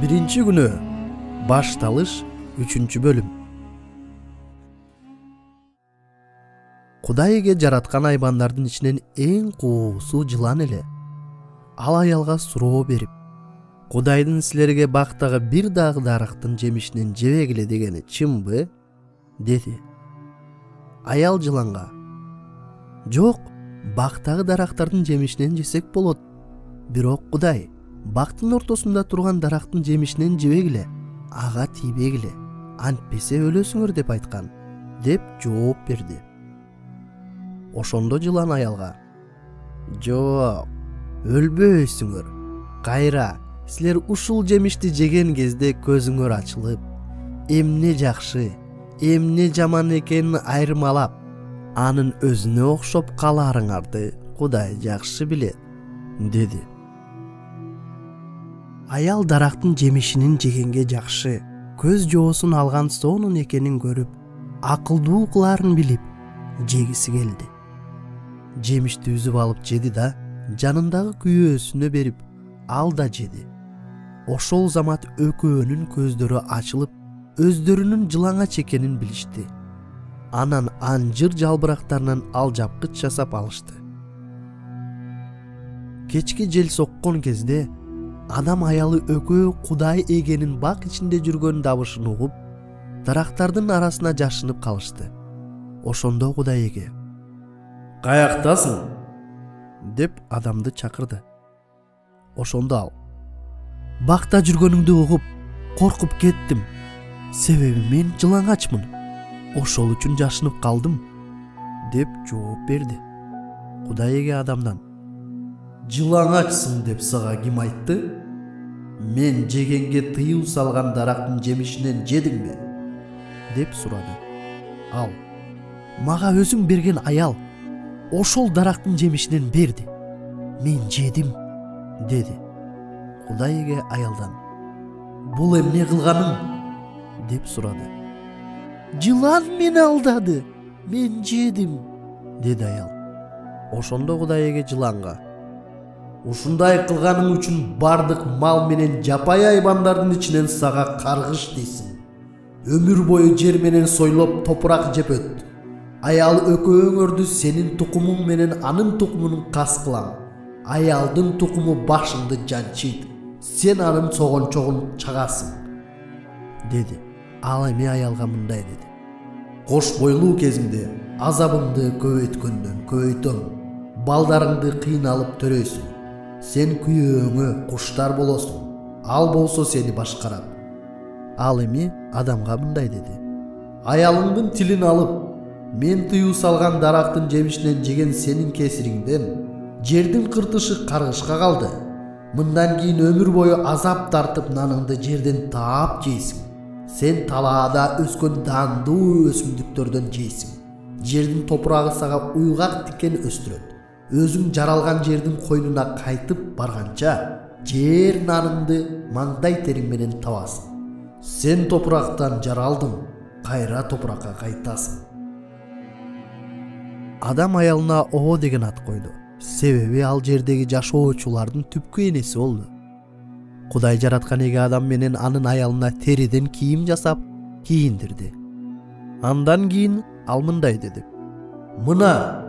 Birinci günü baştalış 3. bölüm. Кудай эге жараткан айбандардын ичинен эң куусу жылан эле. Ал аялга суроо берип, Кудайдын силерге бактагы бир дагы дарактын жемишинен жебегиле дегени чынбы? Деди. Аял жыланга, жок, бактагы дарактардын жемишинен жесек болот. Бирок Кудай, бактын ортосунда турган дарактын жемишинен жебегиле, ага тийбегиле, антпесе өлөсүңөр деп айткан, деп жооп берди. Ошондо жылан аялга, жок, өлбөйсүңөр. Кайра, силер ушул жемишти жеген кезде көзүңөр ачылып, эмне жакшы, эмне жаман экенин айырмалап, анын өзүнө окшоп каларыңарды Кудай жакшы билет, деди. Аял дарактын жемишинин жегенге жакшы, көз жоосун алган сонун экенин көрүп, акылдуу кыларын билип, жегиси келди. Жемишти үзүп алып жеди да, жанындагы күйөөсүнө берип, ал да жеди. Ошол замат экөөнүн көздөрү ачылып, өздөрүнүн жылаңа чекенин билишти. Анан анжыр жалбырактарынан алжапкыч жасап алышты. Кечки жел соккон кезде адам аялы экөө Кудай эгенин бак ичинде жүргөн дабышын угуп, дарактардын арасына жашынып калышты. Ошондо Кудай эге, «Каяктасың?» деп адамды чакырды. Ошондо ал, «Бакта жүргөнүңдү угуп, коркуп кеттим. Себеби мен жылаңачмын. Ошол үчүн жашынып калдым», деп жооп берди. Кудай эге адамдан, «Жылаңачсың деп сага ким айтты? Мен жегенге тыюу салган дарактын жемишинен жедиңби?» деп сурады. Ал, «Мага өзүң берген аял ошол дарактын жемишинен берди. Мен жедим», деди. Кудай эге аялдан, «Бул эмне кылганың?» деп сурады. «Жылан мени алдады. Мен жедим», деди аял. Ошондо Кудай эге жыланга, «Ушундай кылганың үчүн бардык мал менен жапай айбандардын ичинен сага каргыш дейсиң. Өмүр бою жер менен сойлоп топурак жеп өт. Аял экөөңөрдү сенин тукумуң менен анын тукумунун кас кылам. Аялдын тукуму башыңды жанчыйт. Сен анын согончогун чагасың», деди. Ал эми аялга мындай деди. «Кош бойлуу кезиңде азабыңды көбөйткөндөн көбөйтөм. Балдарыңды кыйналып төрөйсүң. Сен күйөөңө куштар болосуң. Ал болсо сени башкарат». Ал эми адамга мындай деди. «Аялыңдын тилин алып, мен тыюу салган дарактын жемишинен жеген сенин кесириңден жердин кыртышы каргышка калды. Мындан кийин өмүр бою азап тартып наныңды жерден таап жейсиң. Сен талаада өскөн дандуу өсүмдүктөрдөн жейсиң. Жердин топурагы сага уйгак тикен өстүрөт. Өзүң жаралган жердин койнуна кайтып барганча, жер наныңды маңдай териң менен табасың. Сен топурактан жаралдың, кайра топуракка кайтасың». Адам аялына Оо деген ат койду. Себеби ал жердеги жашоочулардын түпкү энеси болду. Кудай жараткан эге адам менен анын аялына териден кийим жасап, кийиндирди. Андан кийин ал мындай деди. «Мына,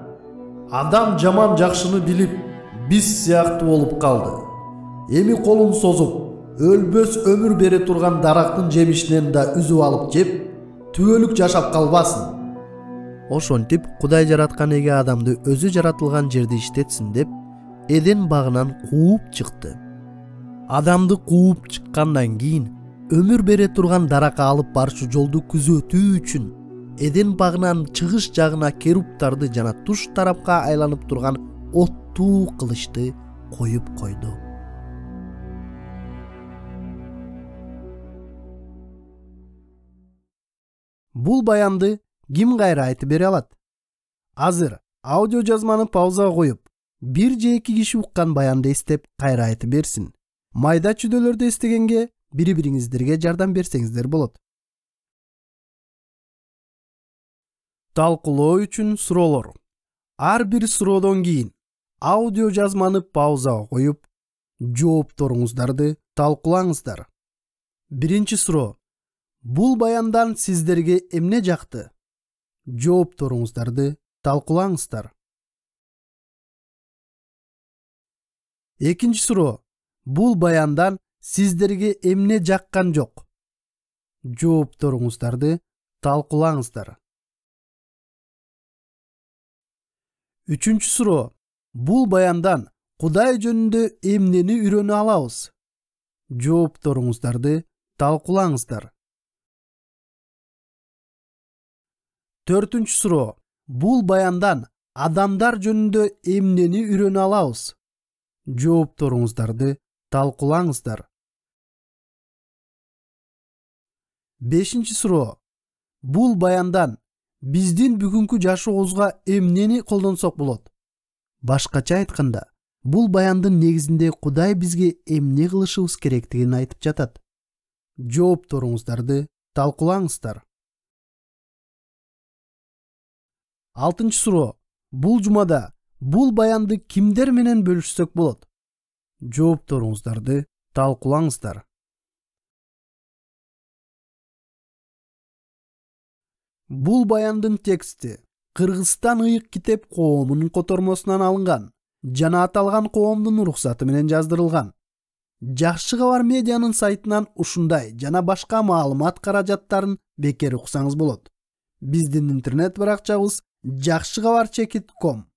адам жаман жакшыны билип, биз сыяктуу болуп калды. Эми колун созуп, өлбөс өмүр бере турган дарактын жемишинен да үзүп алып жеп, түбөлүк жашап калбасын». Ошентип Кудай жараткан эге адамды өзү жаратылган жерде иштетсин деп, Эден багынан кууп чыкты. Адамды кууп чыккандан кийин өмүр бере турган даракка алып барчу жолду күзөтүү үчүн Эден багынан чыгыш жагына керуптарды жана туш тарапка айланып турган оттуу кылычты коюп койду. Бул баянды ким кайра айтып бере алат? Азыр аудио жазманы паузага коюп, бир же эки киши уккан баянды эстеп кайра айтып берсин. Майда чүдөлөрдү эстегенге бири-бириңиздерге жардам берсеңиздер болот. Талкуулоо үчүн суроолор. Ар бир суроодон кийин аудио жазманы паузага коюп, жоопторуңуздарды талкуулаңыздар. Биринчи суроо. Бул баяндан сиздерге эмне жакты? Жоопторуңуздарды талкуулаңыздар. Экинчи суроо. Бул баяндан сиздерге эмне жаккан жок? Жоопторуңуздарды талкуулаңыздар. Үчүнчү суроо. Бул баяндан Кудай жөнүндө эмнени үйрөнө алабыз? Жоопторуңуздарды талкуулаңыздар. Төртүнчү суроо. Бул баяндан адамдар жөнүндө эмнени үйрөнө алабыз? Жоопторуңуздарды талкуулаңыздар. Бешинчи суроо. Бул баяндан биздин бүгүнкү жашообузга эмнени колдонсок болот? Башкача айтканда, бул баяндын негизинде Кудай бизге эмне кылышыбыз керектигин айтып жатат. Жоопторуңуздарды талкуулаңыздар. Алтынчы суроо. Бул жумада бул баянды кимдер менен бөлүшсөк болот? Жоопторуңуздарды талкуулаңыздар. Бул баяндын тексти Кыргызстан ыйык китеп коомунун котормосунан алынган жана аталган коомдун уруксаты менен жаздырылган. Жакшы кабар медианын сайтынан ушундай жана башка маалымат каражаттарын бекер уксаңыз болот. Биздин интернет баракчабыз jakshykhabar.com